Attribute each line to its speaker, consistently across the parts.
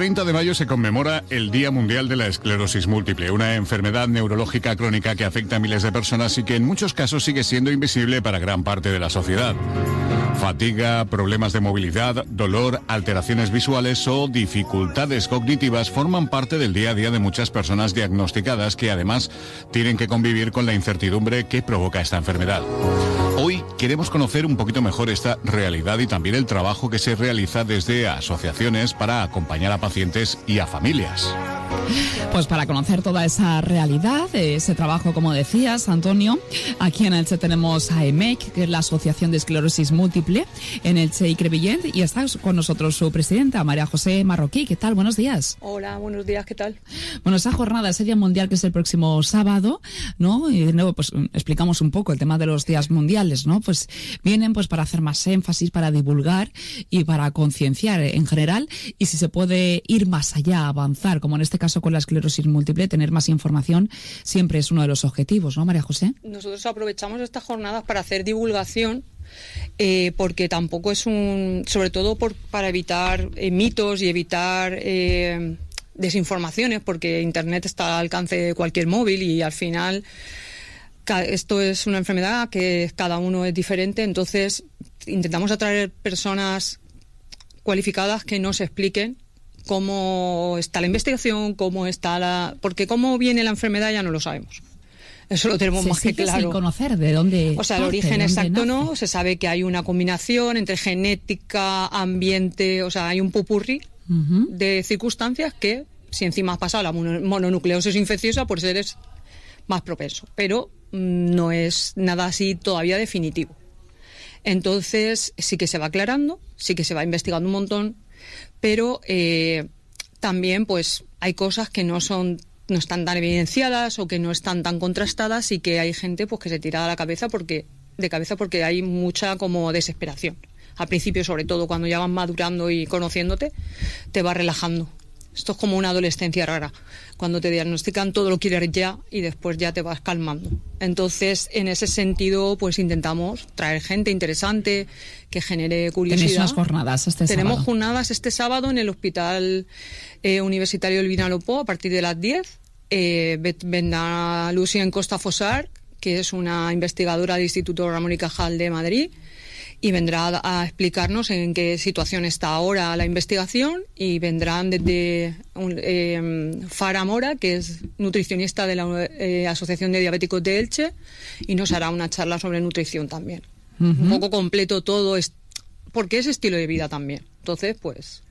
Speaker 1: 30 de mayo se conmemora el Día Mundial de la Esclerosis Múltiple, una enfermedad neurológica crónica que afecta a miles de personas y que en muchos casos sigue siendo invisible para gran parte de la sociedad. Fatiga, problemas de movilidad, dolor, alteraciones visuales o dificultades cognitivas forman parte del día a día de muchas personas diagnosticadas que además tienen que convivir con la incertidumbre que provoca esta enfermedad. Hoy queremos conocer un poquito mejor esta realidad y también el trabajo que se realiza desde asociaciones para acompañar a pacientes y a familias.
Speaker 2: Pues para conocer toda esa realidad, ese trabajo, como decías, Antonio, aquí en Elche tenemos a EMEC, que es la Asociación de Esclerosis Múltiple en Elche y Crevillent, y está con nosotros su presidenta, María José Marroquí. ¿Qué tal? Buenos días.
Speaker 3: Hola, buenos días, ¿qué tal?
Speaker 2: Bueno, esa jornada, ese Día Mundial que es el próximo sábado, ¿no? Y de nuevo, pues explicamos un poco el tema de los días mundiales, ¿no? Pues vienen pues para hacer más énfasis, para divulgar y para concienciar en general, y si se puede ir más allá, avanzar, como en este caso con la esclerosis múltiple, tener más información siempre es uno de los objetivos, ¿no, María José?
Speaker 3: Nosotros aprovechamos estas jornadas para hacer divulgación, porque tampoco es sobre todo para evitar mitos y evitar desinformaciones, porque Internet está al alcance de cualquier móvil y al final esto es una enfermedad que cada uno es diferente, entonces intentamos atraer personas cualificadas que nos expliquen cómo está la investigación, porque cómo viene la enfermedad ya no lo sabemos. Eso lo tenemos más que claro.
Speaker 2: Sin conocer de dónde.
Speaker 3: O sea, el origen exacto no, se sabe que hay una combinación entre genética, ambiente, o sea, hay un popurrí de circunstancias que, si encima has pasado la mononucleosis infecciosa, pues eres más propenso. Pero no es nada así todavía definitivo. Entonces, sí que se va aclarando, sí que se va investigando un montón, pero también pues hay cosas que no están tan evidenciadas o que no están tan contrastadas y que hay gente pues que se tira a la cabeza porque hay mucha como desesperación. Al principio, sobre todo, cuando ya vas madurando y conociéndote, te vas relajando. Esto es como una adolescencia rara. Cuando te diagnostican todo lo quieres ya y después ya te vas calmando. Entonces, en ese sentido, pues intentamos traer gente interesante que genere curiosidad.
Speaker 2: ¿Tenéis unas jornadas
Speaker 3: Tenemos jornadas este sábado en el Hospital Universitario del Vinalopó a partir de las 10. Vendrá Lucien Costa Fossar, que es una investigadora del Instituto Ramón y Cajal de Madrid, y vendrá a explicarnos en qué situación está ahora la investigación, y vendrán desde Fara Mora, que es nutricionista de la Asociación de Diabéticos de Elche, y nos hará una charla sobre nutrición también. Un poco completo todo, porque es estilo de vida también. Entonces, pues...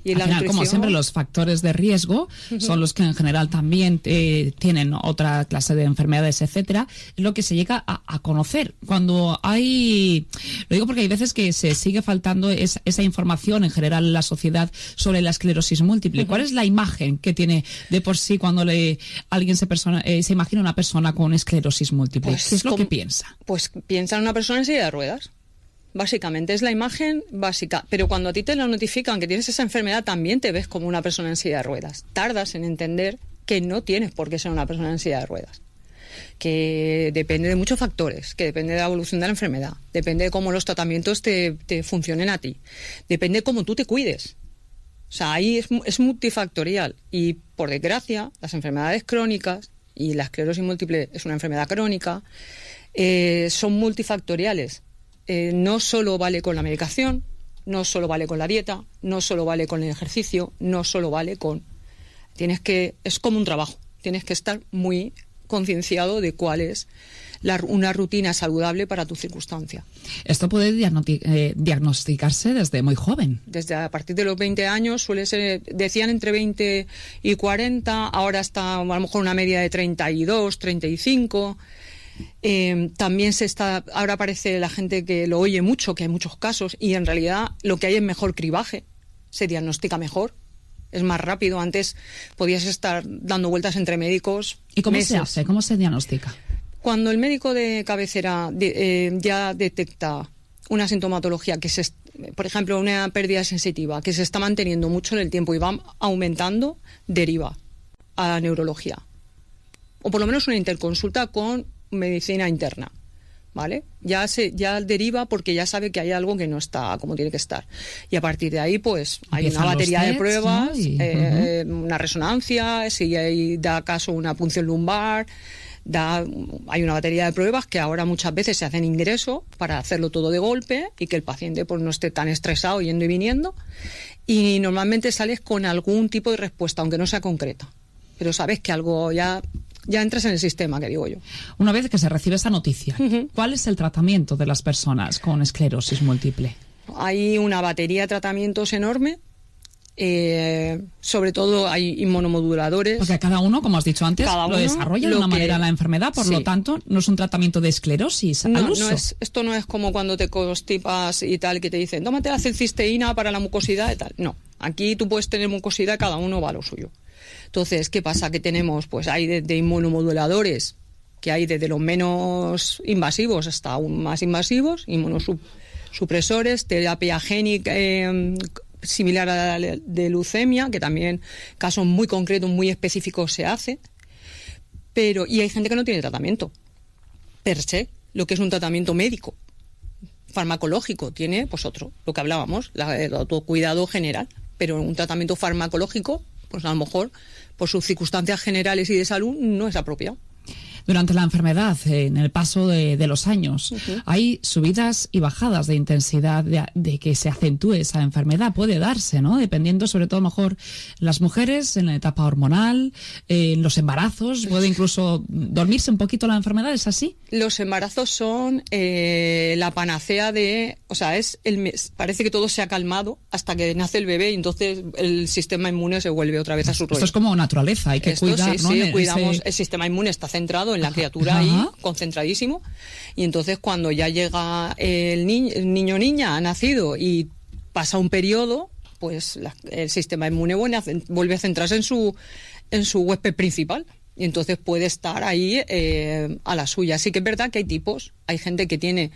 Speaker 3: Y
Speaker 2: al final, como siempre, los factores de riesgo son los que en general también tienen otra clase de enfermedades, etcétera, lo que se llega a conocer. Cuando hay, lo digo porque hay veces que se sigue faltando esa información en general en la sociedad sobre la esclerosis múltiple. ¿Cuál es la imagen que tiene de por sí cuando alguien se imagina una persona con esclerosis múltiple?
Speaker 3: Pues,
Speaker 2: ¿qué es lo que piensa?
Speaker 3: Pues piensa en una persona en silla de ruedas. Básicamente, es la imagen básica. Pero cuando a ti te lo notifican que tienes esa enfermedad, también te ves como una persona en silla de ruedas. Tardas en entender que no tienes por qué ser una persona en silla de ruedas. Que depende de muchos factores, que depende de la evolución de la enfermedad, depende de cómo los tratamientos te funcionen a ti, depende de cómo tú te cuides. O sea, ahí es multifactorial. Y, por desgracia, las enfermedades crónicas, y la esclerosis múltiple es una enfermedad crónica, son multifactoriales. No solo vale con la medicación, no solo vale con la dieta, no solo vale con el ejercicio, no solo vale con... es como un trabajo, tienes que estar muy concienciado de cuál es una rutina saludable para tu circunstancia.
Speaker 2: Esto puede diagnosticarse desde muy joven.
Speaker 3: Desde a partir de los 20 años, suele ser, decían entre 20 y 40, ahora está a lo mejor una media de 32, 35... También ahora aparece la gente que lo oye mucho, que hay muchos casos, y en realidad lo que hay es mejor cribaje, se diagnostica mejor, es más rápido. Antes podías estar dando vueltas entre médicos.
Speaker 2: ¿Y cómo
Speaker 3: meses.
Speaker 2: se hace? ¿Cómo se diagnostica?
Speaker 3: Cuando el médico de cabecera ya detecta una sintomatología por ejemplo, una pérdida sensitiva que se está manteniendo mucho en el tiempo y va aumentando, deriva a la neurología, o por lo menos una interconsulta con medicina interna, ¿vale? Ya deriva porque ya sabe que hay algo que no está como tiene que estar. Y a partir de ahí, pues, hay una batería de pruebas, ¿no? Una resonancia, si da caso una punción lumbar, hay una batería de pruebas que ahora muchas veces se hacen ingreso para hacerlo todo de golpe y que el paciente pues no esté tan estresado yendo y viniendo. Y normalmente sales con algún tipo de respuesta, aunque no sea concreta. Pero sabes que algo ya entras en el sistema, que digo yo.
Speaker 2: Una vez que se recibe esa noticia, ¿cuál es el tratamiento de las personas con esclerosis múltiple?
Speaker 3: Hay una batería de tratamientos enorme. Sobre todo hay inmunomoduladores.
Speaker 2: Porque cada uno, como has dicho antes, lo desarrolla de una manera la enfermedad, por lo tanto, no es un tratamiento de esclerosis al uso.
Speaker 3: Esto no es como cuando te constipas y tal, que te dicen, tómate la celcisteína para la mucosidad y tal. No, aquí tú puedes tener mucosidad, cada uno va a lo suyo. Entonces, ¿qué pasa? Que tenemos, pues hay de inmunomoduladores, que hay desde los menos invasivos hasta aún más invasivos, inmunosupresores, terapia génica, similar a la de leucemia, que también casos muy concretos, muy específicos se hace, y hay gente que no tiene tratamiento per se, lo que es un tratamiento médico, farmacológico, tiene pues otro, lo que hablábamos, el autocuidado general, pero un tratamiento farmacológico, pues a lo mejor por sus circunstancias generales y de salud no es apropiado.
Speaker 2: Durante la enfermedad, en el paso de los años, hay subidas y bajadas de intensidad de que se acentúe esa enfermedad. Puede darse, ¿no? Dependiendo, sobre todo, mejor, las mujeres en la etapa hormonal, en los embarazos, puede incluso dormirse un poquito la enfermedad, ¿es así?
Speaker 3: Los embarazos son la panacea parece que todo se ha calmado hasta que nace el bebé y entonces el sistema inmune se vuelve otra vez a su rollo.
Speaker 2: Esto es como naturaleza, hay que cuidar, ¿no?
Speaker 3: Sí, cuidamos, el sistema inmune está centrado en la criatura ahí, concentradísimo, y entonces cuando ya llega el niño o niña, ha nacido y pasa un periodo, pues el sistema inmune vuelve a centrarse en su huésped principal, y entonces puede estar ahí a la suya. Sí que es verdad que hay tipos, hay gente que tiene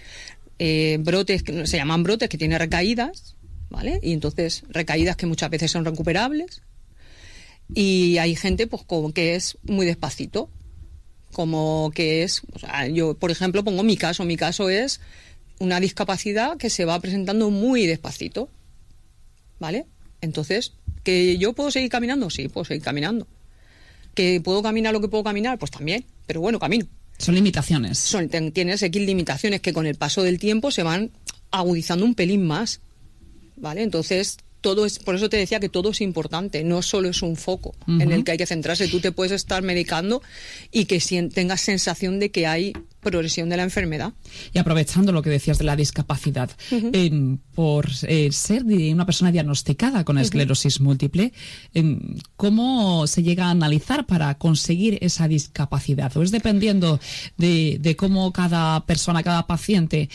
Speaker 3: brotes, que se llaman brotes, que tiene recaídas, ¿vale? Y entonces recaídas que muchas veces son recuperables, y hay gente pues como que es muy despacito, como que es, yo por ejemplo pongo mi caso es una discapacidad que se va presentando muy despacito, ¿vale? Entonces, ¿que yo puedo seguir caminando? Sí, puedo seguir caminando. ¿Que puedo caminar lo que puedo caminar? Pues también, pero bueno, camino.
Speaker 2: Son limitaciones.
Speaker 3: Tienes X limitaciones que con el paso del tiempo se van agudizando un pelín más, ¿vale? Entonces, por eso te decía que todo es importante, no solo es un foco en el que hay que centrarse. Tú te puedes estar medicando y que tengas sensación de que hay progresión de la enfermedad.
Speaker 2: Y aprovechando lo que decías de la discapacidad, por ser una persona diagnosticada con esclerosis múltiple, ¿cómo se llega a analizar para conseguir esa discapacidad? ¿O es dependiendo de cómo cada persona, cada paciente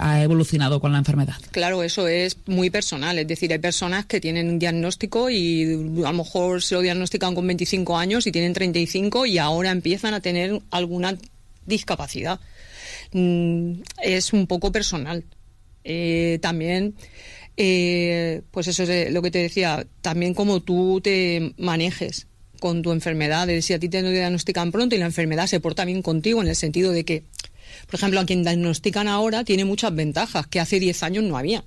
Speaker 2: ha evolucionado con la enfermedad?
Speaker 3: Claro, eso es muy personal. Es decir, hay personas que tienen un diagnóstico y a lo mejor se lo diagnostican con 25 años y tienen 35 y ahora empiezan a tener alguna discapacidad. Es un poco personal. También, pues eso es lo que te decía, también como tú te manejes con tu enfermedad, si a ti te diagnostican pronto y la enfermedad se porta bien contigo, en el sentido de que, por ejemplo, a quien diagnostican ahora tiene muchas ventajas que hace 10 años no había.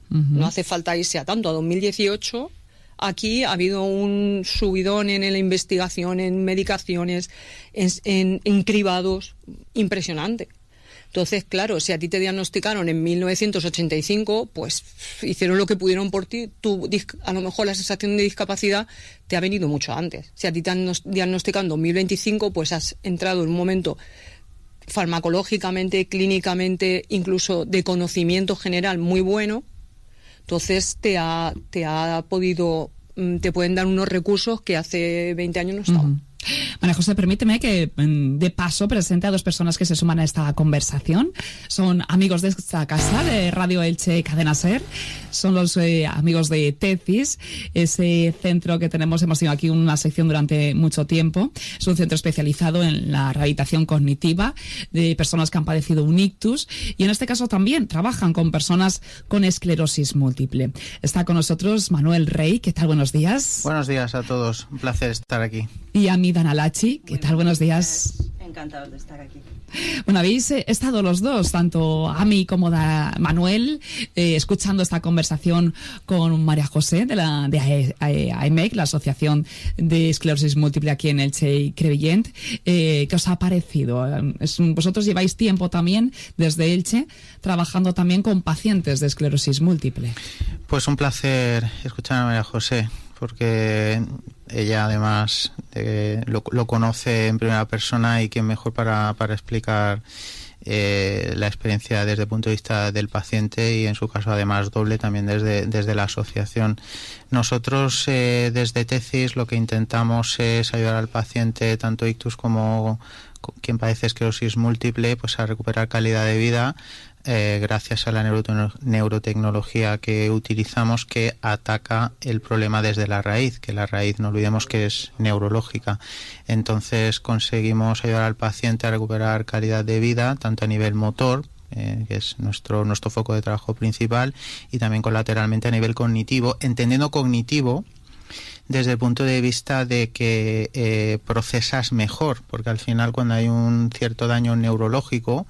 Speaker 3: No hace falta irse a tanto. A 2018 aquí ha habido un subidón en la investigación, en medicaciones, en cribados, impresionante. Entonces, claro, si a ti te diagnosticaron en 1985, pues hicieron lo que pudieron por ti. A lo mejor la sensación de discapacidad te ha venido mucho antes. Si a ti te han diagnosticado en 2025, pues has entrado en un momento farmacológicamente, clínicamente, incluso de conocimiento general muy bueno. Entonces te pueden dar unos recursos que hace 20 años no estaban.
Speaker 2: María José, permíteme que de paso presente a dos personas que se suman a esta conversación. Son amigos de esta casa, de Radio Elche Cadena Ser. Son los amigos de TECIS, ese centro que hemos tenido aquí una sección durante mucho tiempo. Es un centro especializado en la rehabilitación cognitiva de personas que han padecido un ictus y en este caso también trabajan con personas con esclerosis múltiple. Está con nosotros Manuel Rey. ¿Qué tal? Buenos días.
Speaker 4: Buenos días a todos. Un placer estar aquí.
Speaker 2: Y a mí, Dana Lachi. ¿Qué tal? Buenos días.
Speaker 4: Encantados de estar aquí.
Speaker 2: Bueno, habéis estado los dos, tanto Ami como Manuel, escuchando esta conversación con María José de AEMEC, la Asociación de Esclerosis Múltiple aquí en Elche y Crevillent. ¿Qué os ha parecido? Vosotros lleváis tiempo también desde Elche trabajando también con pacientes de esclerosis múltiple.
Speaker 5: Pues un placer escuchar a María José, porque ella además lo conoce en primera persona, y quién mejor para explicar la experiencia desde el punto de vista del paciente, y en su caso además doble también desde la asociación. Nosotros desde Tesis lo que intentamos es ayudar al paciente, tanto ictus como quien padece esclerosis múltiple, pues a recuperar calidad de vida, gracias a la neurotecnología que utilizamos, que ataca el problema desde la raíz, que la raíz no olvidemos que es neurológica. Entonces conseguimos ayudar al paciente a recuperar calidad de vida, tanto a nivel motor, que es nuestro foco de trabajo principal, y también colateralmente a nivel cognitivo, entendiendo cognitivo desde el punto de vista de que procesas mejor, porque al final cuando hay un cierto daño neurológico,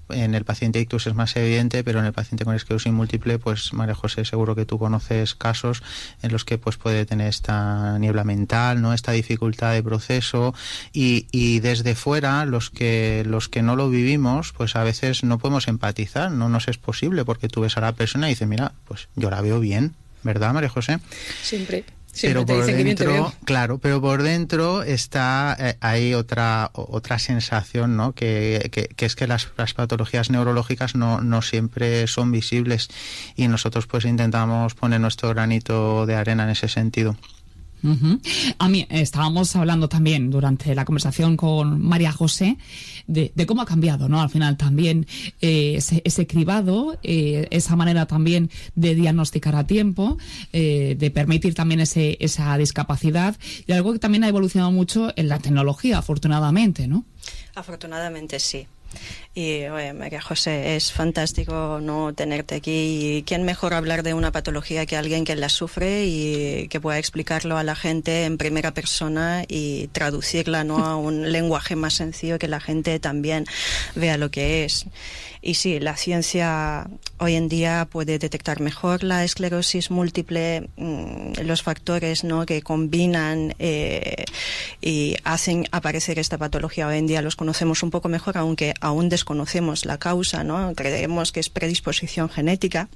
Speaker 5: en el paciente ictus es más evidente, pero en el paciente con esclerosis múltiple, pues María José, seguro que tú conoces casos en los que pues puede tener esta niebla mental, ¿no? Esta dificultad de proceso, y desde fuera los que no lo vivimos, pues a veces no podemos empatizar, no nos es posible, porque tú ves a la persona y dices, mira, pues yo la veo bien, ¿verdad, María José?
Speaker 3: Siempre
Speaker 5: Pero
Speaker 3: te
Speaker 5: por
Speaker 3: dicen que bien te
Speaker 5: dentro,
Speaker 3: veo.
Speaker 5: claro, pero por dentro está hay otra sensación, ¿no? Que es que las patologías neurológicas no siempre son visibles, y nosotros pues intentamos poner nuestro granito de arena en ese sentido.
Speaker 2: Uh-huh. A mí estábamos hablando también durante la conversación con María José de cómo ha cambiado, ¿no? Al final también ese cribado, esa manera también de diagnosticar a tiempo, de permitir también esa discapacidad, y algo que también ha evolucionado mucho en la tecnología, afortunadamente, ¿no?
Speaker 4: Afortunadamente sí. Y oye, María José, es fantástico no tenerte aquí, y quién mejor hablar de una patología que alguien que la sufre y que pueda explicarlo a la gente en primera persona y traducirla, ¿no?, a un lenguaje más sencillo, que la gente también vea lo que es. Y sí, la ciencia hoy en día puede detectar mejor la esclerosis múltiple, los factores, ¿no?, que combinan y hacen aparecer esta patología hoy en día los conocemos un poco mejor, aunque aún desconocemos la causa, ¿no? Creemos que es predisposición genética.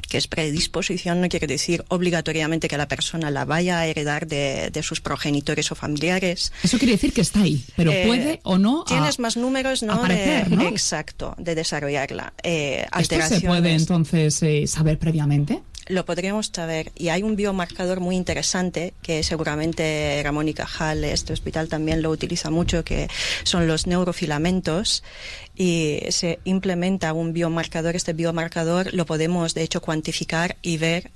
Speaker 4: Que es predisposición no quiere decir obligatoriamente que la persona la vaya a heredar de sus progenitores o familiares.
Speaker 2: Eso quiere decir que está ahí, pero puede o no
Speaker 4: tienes más números, ¿no?,
Speaker 2: aparecer, ¿no?
Speaker 4: Exacto, de desarrollarla.
Speaker 2: ¿Esto se puede entonces saber previamente?
Speaker 4: Lo podríamos saber, y hay un biomarcador muy interesante que seguramente Ramón y Cajal, este hospital, también lo utiliza mucho, que son los neurofilamentos, y se implementa un biomarcador. Este biomarcador lo podemos de hecho cuantificar y ver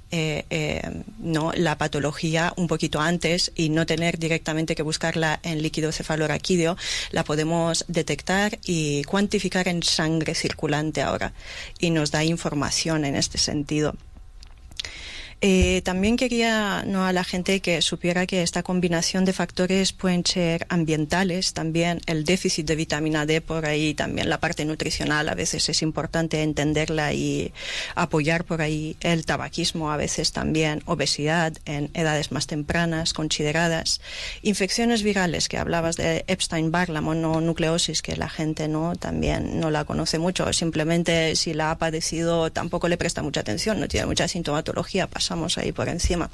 Speaker 4: no la patología un poquito antes, y no tener directamente que buscarla en líquido cefalorraquídeo. La podemos detectar y cuantificar en sangre circulante ahora, y nos da información en este sentido. También quería a la gente que supiera que esta combinación de factores pueden ser ambientales, también el déficit de vitamina D, por ahí también la parte nutricional a veces es importante entenderla y apoyar por ahí el tabaquismo, a veces también obesidad en edades más tempranas consideradas, infecciones virales, que hablabas de Epstein-Barr, la mononucleosis, que la gente también no la conoce mucho, simplemente si la ha padecido tampoco le presta mucha atención, no tiene mucha sintomatología, pasa ahí por encima.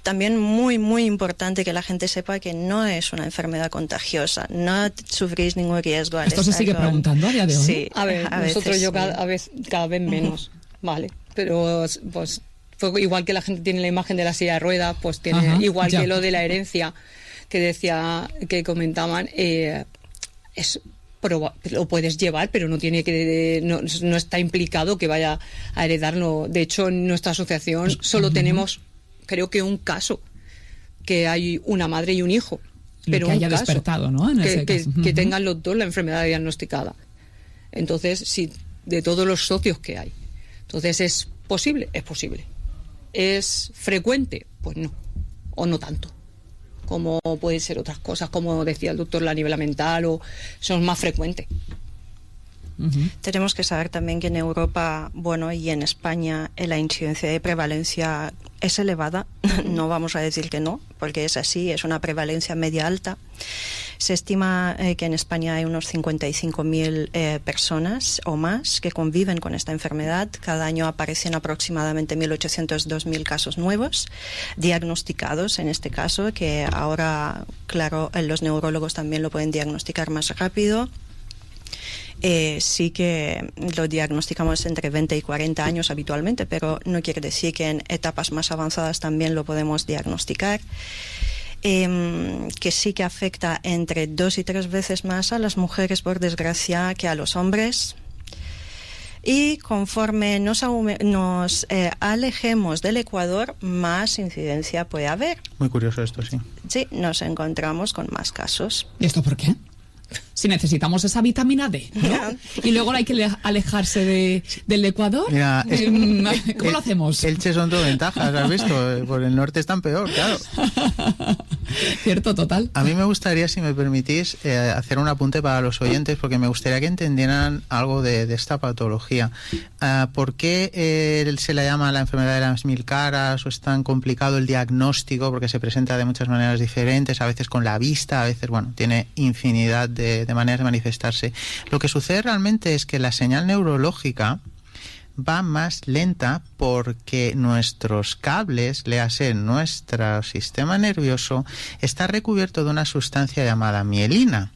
Speaker 4: También muy muy importante que la gente sepa que no es una enfermedad contagiosa, no sufrís ningún riesgo.
Speaker 2: Esto se sigue preguntando a día de hoy.
Speaker 4: Sí,
Speaker 3: a ver, nosotros yo cada vez menos, vale, pero pues igual que la gente tiene la imagen de la silla de ruedas, pues tiene igual que lo de la herencia que comentaban, lo puedes llevar, pero no tiene que no está implicado que vaya a heredarlo. De hecho, en nuestra asociación solo tenemos, creo que un caso, que hay una madre y un hijo, pero
Speaker 2: que haya
Speaker 3: un caso
Speaker 2: despertado, ¿no? En ese caso.
Speaker 3: Que tengan los dos la enfermedad diagnosticada. Entonces, sí, de todos los socios que hay. Entonces, ¿es posible? Es posible. ¿Es frecuente? Pues no, o no tanto. como pueden ser otras cosas, como decía el doctor, la niebla mental, o son más frecuentes.
Speaker 4: Tenemos que saber también que en Europa, bueno, y en España la incidencia de prevalencia es elevada. No vamos a decir que no, porque es así, es una prevalencia media alta. Se estima que en España hay unos 55.000 personas o más que conviven con esta enfermedad. Cada año aparecen aproximadamente 1.800-2.000 casos nuevos diagnosticados en este caso, que ahora, claro, los neurólogos también lo pueden diagnosticar más rápido. Sí que lo diagnosticamos entre 20 y 40 años habitualmente, pero no quiere decir que en etapas más avanzadas también lo podemos diagnosticar. Que sí que afecta entre 2 y 3 veces más a las mujeres, por desgracia, que a los hombres. Y conforme nos alejemos del Ecuador, más incidencia puede haber.
Speaker 5: Muy curioso esto, sí.
Speaker 4: Sí, nos encontramos con más casos.
Speaker 2: ¿Y esto por qué? Si necesitamos esa vitamina D, ¿no? Y luego hay que alejarse del Ecuador.
Speaker 5: Mira,
Speaker 2: ¿cómo lo hacemos?
Speaker 5: Elche son todo ventajas, ¿has visto? Por el norte están peor, claro.
Speaker 2: Cierto, total.
Speaker 5: A mí me gustaría, si me permitís, hacer un apunte para los oyentes, porque me gustaría que entendieran algo de esta patología. ¿Por qué se la llama la enfermedad de las 1000 caras, o es tan complicado el diagnóstico? Porque se presenta de muchas maneras diferentes, a veces con la vista, a veces, bueno, tiene infinidad de maneras de manifestarse. Lo que sucede realmente es que la señal neurológica va más lenta porque nuestros cables, léase nuestro sistema nervioso, está recubierto de una sustancia llamada mielina.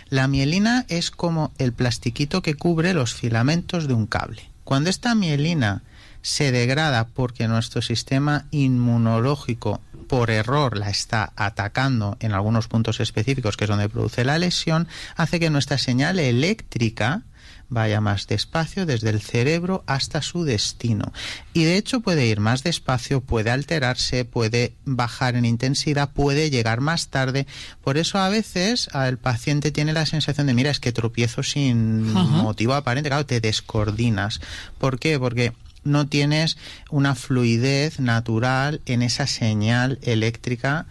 Speaker 5: La mielina es como el plastiquito que cubre los filamentos de un cable. Cuando esta mielina se degrada porque nuestro sistema inmunológico por error la está atacando en algunos puntos específicos, que es donde produce la lesión, hace que nuestra señal eléctrica vaya más despacio desde el cerebro hasta su destino. Y de hecho puede ir más despacio, puede alterarse, puede bajar en intensidad, puede llegar más tarde. Por eso a veces el paciente tiene la sensación de, mira, es que tropiezo sin motivo aparente. Claro, te descoordinas. ¿Por qué? Porque no tienes una fluidez natural en esa señal eléctrica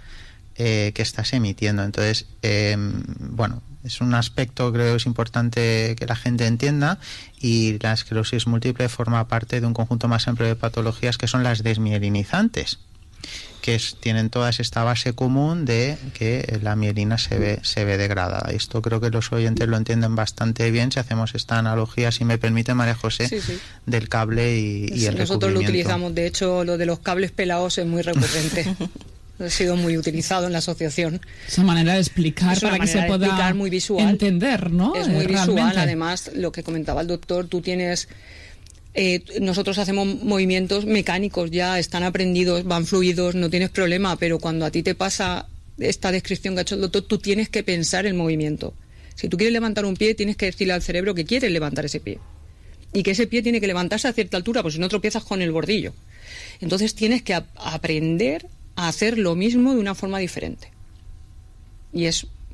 Speaker 5: que estás emitiendo. Entonces, bueno, es un aspecto, creo, es importante que la gente entienda, y la esclerosis múltiple forma parte de un conjunto más amplio de patologías que son las desmielinizantes, que tienen todas esta base común de que la mielina se ve degradada. Esto creo que los oyentes lo entienden bastante bien si hacemos esta analogía, si me permite, María José, sí. Del cable y el recubrimiento.
Speaker 3: Nosotros lo utilizamos, de hecho, lo de los cables pelados es muy recurrente. Ha sido muy utilizado en la asociación.
Speaker 2: Esa manera de explicar para que se pueda
Speaker 3: muy visual,
Speaker 2: entender, ¿no?
Speaker 3: Es muy visual. Además, lo que comentaba el doctor, tú tienes... nosotros hacemos movimientos mecánicos, ya están aprendidos, van fluidos, no tienes problema, pero cuando a ti te pasa esta descripción que ha hecho el doctor, tú tienes que pensar el movimiento. Si tú quieres levantar un pie, tienes que decirle al cerebro que quieres levantar ese pie. Y que ese pie tiene que levantarse a cierta altura, porque si no tropiezas con el bordillo. Entonces tienes que aprender a hacer lo mismo de una forma diferente. Y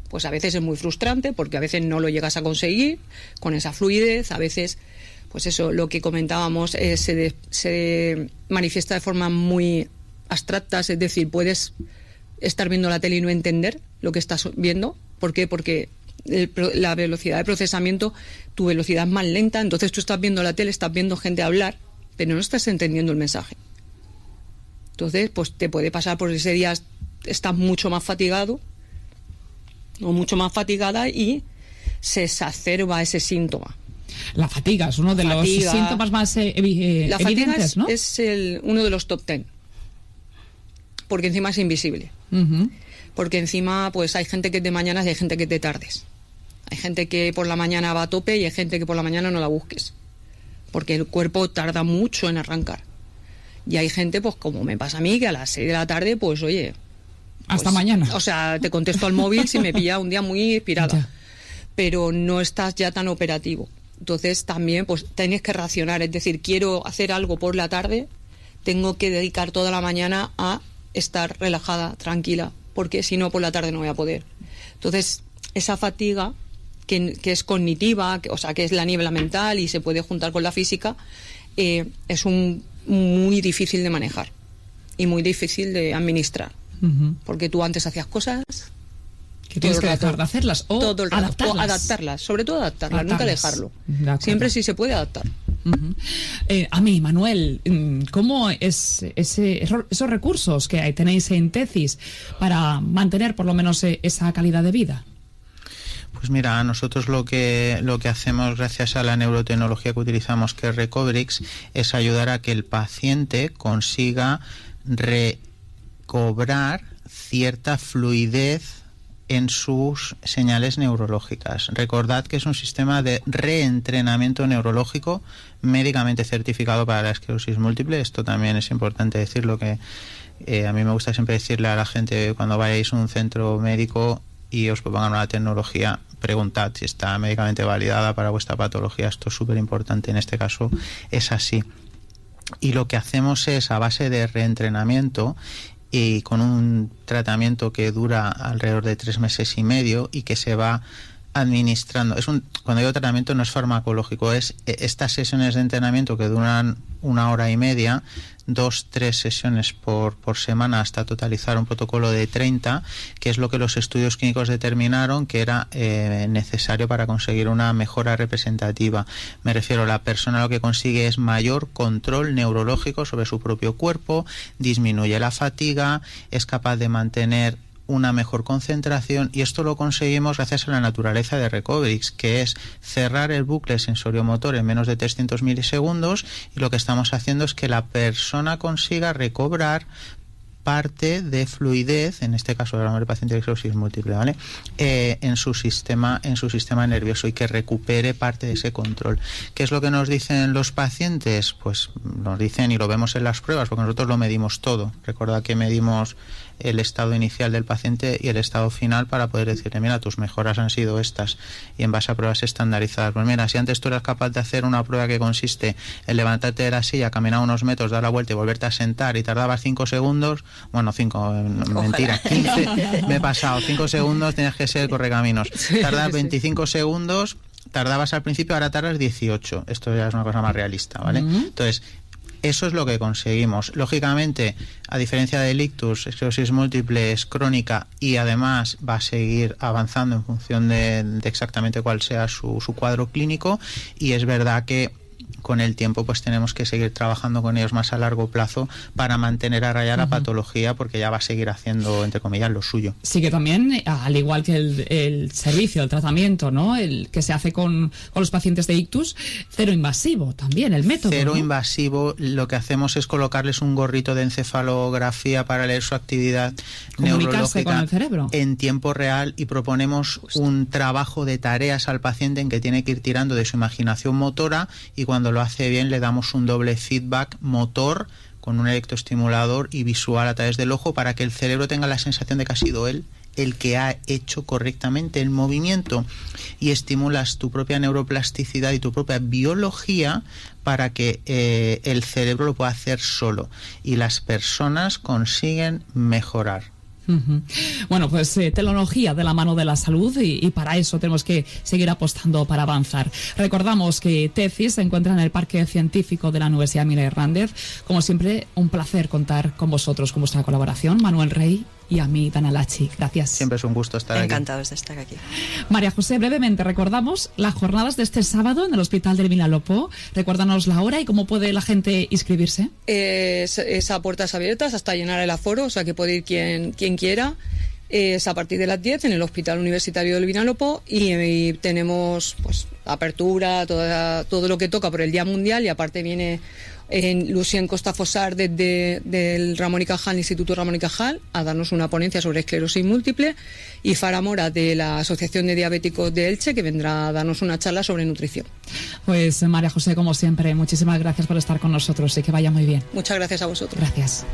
Speaker 3: pues a veces es muy frustrante, porque a veces no lo llegas a conseguir con esa fluidez, a veces, pues eso, lo que comentábamos, se manifiesta de forma muy abstracta, es decir, puedes estar viendo la tele y no entender lo que estás viendo. ¿Por qué? Porque la velocidad de procesamiento, tu velocidad es más lenta, entonces tú estás viendo la tele, estás viendo gente hablar, pero no estás entendiendo el mensaje. Entonces, pues te puede pasar por ese día, estás mucho más fatigado o mucho más fatigada y se exacerba ese síntoma.
Speaker 2: La fatiga es uno de los síntomas más evidentes,
Speaker 3: la fatiga
Speaker 2: ¿no?
Speaker 3: es uno de los top 10, porque encima es invisible. Porque encima pues hay gente que es de mañanas y hay gente que es de tardes. Hay gente que por la mañana va a tope y hay gente que por la mañana no la busques, porque el cuerpo tarda mucho en arrancar. Y hay gente, pues como me pasa a mí, que a las 6 de la tarde, pues oye...
Speaker 2: Hasta mañana.
Speaker 3: O sea, te contesto al móvil si me pilla un día muy inspirada. Ya. Pero no estás ya tan operativo. Entonces también, pues tienes que racionar. Es decir, quiero hacer algo por la tarde, tengo que dedicar toda la mañana a estar relajada, tranquila, porque si no, por la tarde no voy a poder. Entonces, esa fatiga, que es cognitiva, o sea, que es la niebla mental y se puede juntar con la física, es muy difícil de manejar y muy difícil de administrar. Porque tú antes hacías cosas
Speaker 2: que tienes que dejar de hacerlas o
Speaker 3: todo el rato,
Speaker 2: adaptarlas.
Speaker 3: o adaptarlas, sobre todo adaptarlas, nunca dejarlo. Siempre si se puede adaptar.
Speaker 2: A mí, Manuel, ¿cómo es esos recursos que tenéis en Tecis para mantener por lo menos esa calidad de vida?
Speaker 5: Pues mira, nosotros lo que hacemos gracias a la neurotecnología que utilizamos, que es Recobrix, es ayudar a que el paciente consiga recobrar cierta fluidez en sus señales neurológicas. Recordad que es un sistema de reentrenamiento neurológico médicamente certificado para la esclerosis múltiple. Esto también es importante decirlo, que a mí me gusta siempre decirle a la gente, cuando vayáis a un centro médico y os propongan una tecnología, preguntad si está médicamente validada para vuestra patología. Esto es súper importante, en este caso es así. Y lo que hacemos es, a base de reentrenamiento y con un tratamiento que dura alrededor de 3 meses y medio y que se va administrando. Cuando digo tratamiento no es farmacológico, es estas sesiones de entrenamiento que duran 1 hora y media, 2-3 sesiones por semana, hasta totalizar un protocolo de 30, que es lo que los estudios clínicos determinaron que era necesario para conseguir una mejora representativa. Me refiero, la persona lo que consigue es mayor control neurológico sobre su propio cuerpo, disminuye la fatiga, es capaz de mantener una mejor concentración, y esto lo conseguimos gracias a la naturaleza de Recobrix, que es cerrar el bucle sensoriomotor en menos de 300 milisegundos, y lo que estamos haciendo es que la persona consiga recobrar parte de fluidez, en este caso hablamos del paciente de esclerosis múltiple, ¿vale? En su sistema nervioso, y que recupere parte de ese control. ¿Qué es lo que nos dicen los pacientes? Pues nos dicen, y lo vemos en las pruebas, porque nosotros lo medimos todo. Recordad que medimos el estado inicial del paciente y el estado final para poder decirle, mira, tus mejoras han sido estas, y en base a pruebas estandarizadas. Pues mira, si antes tú eras capaz de hacer una prueba que consiste en levantarte de la silla, caminar unos metros, dar la vuelta y volverte a sentar, y tardabas 5 segundos, bueno, 5, mentira, 15, me he pasado, 5 segundos, tenías que ser correcaminos. Tardas 25 segundos, tardabas al principio, ahora tardas 18. Esto ya es una cosa más realista, ¿vale? Entonces, eso es lo que conseguimos. Lógicamente, a diferencia del ictus, esclerosis múltiple es crónica y además va a seguir avanzando en función de exactamente cuál sea su cuadro clínico, y es verdad que con el tiempo pues tenemos que seguir trabajando con ellos más a largo plazo para mantener a raya la patología, porque ya va a seguir haciendo, entre comillas, lo suyo.
Speaker 2: Sí, que también, al igual que el servicio, el tratamiento, ¿no?, el que se hace con los pacientes de ictus, cero invasivo también, el método. Cero
Speaker 5: invasivo, lo que hacemos es colocarles un gorrito de encefalografía para leer su actividad neurológica
Speaker 2: con el cerebro
Speaker 5: en tiempo real, y proponemos un trabajo de tareas al paciente en que tiene que ir tirando de su imaginación motora, y cuando lo hace bien le damos un doble feedback motor con un electroestimulador y visual a través del ojo, para que el cerebro tenga la sensación de que ha sido él el que ha hecho correctamente el movimiento, y estimulas tu propia neuroplasticidad y tu propia biología para que el cerebro lo pueda hacer solo, y las personas consiguen mejorar.
Speaker 2: Bueno, pues tecnología de la mano de la salud, y para eso tenemos que seguir apostando para avanzar. Recordamos que Tecis se encuentra en el Parque Científico de la Universidad Miguel Hernández. Como siempre, un placer contar con vosotros, con vuestra colaboración, Manuel Rey y a mí, Dana Lachi. Gracias.
Speaker 5: Siempre es un gusto estar aquí.
Speaker 4: Encantados de estar aquí.
Speaker 2: María José, brevemente recordamos las jornadas de este sábado en el Hospital del Vinalopó. Recuérdanos la hora y cómo puede la gente inscribirse.
Speaker 3: Es a puertas abiertas hasta llenar el aforo, o sea que puede ir quien quiera. Es a partir de las 10 en el Hospital Universitario del Vinalopó, y tenemos pues apertura, todo lo que toca por el Día Mundial, y aparte viene Lucien Costa Fossar del Ramón y Cajal, Instituto Ramón y Cajal, a darnos una ponencia sobre esclerosis múltiple, y Fara Mora de la Asociación de Diabéticos de Elche, que vendrá a darnos una charla sobre nutrición.
Speaker 2: Pues María José, como siempre, muchísimas gracias por estar con nosotros y que vaya muy bien.
Speaker 3: Muchas gracias a vosotros.
Speaker 2: Gracias.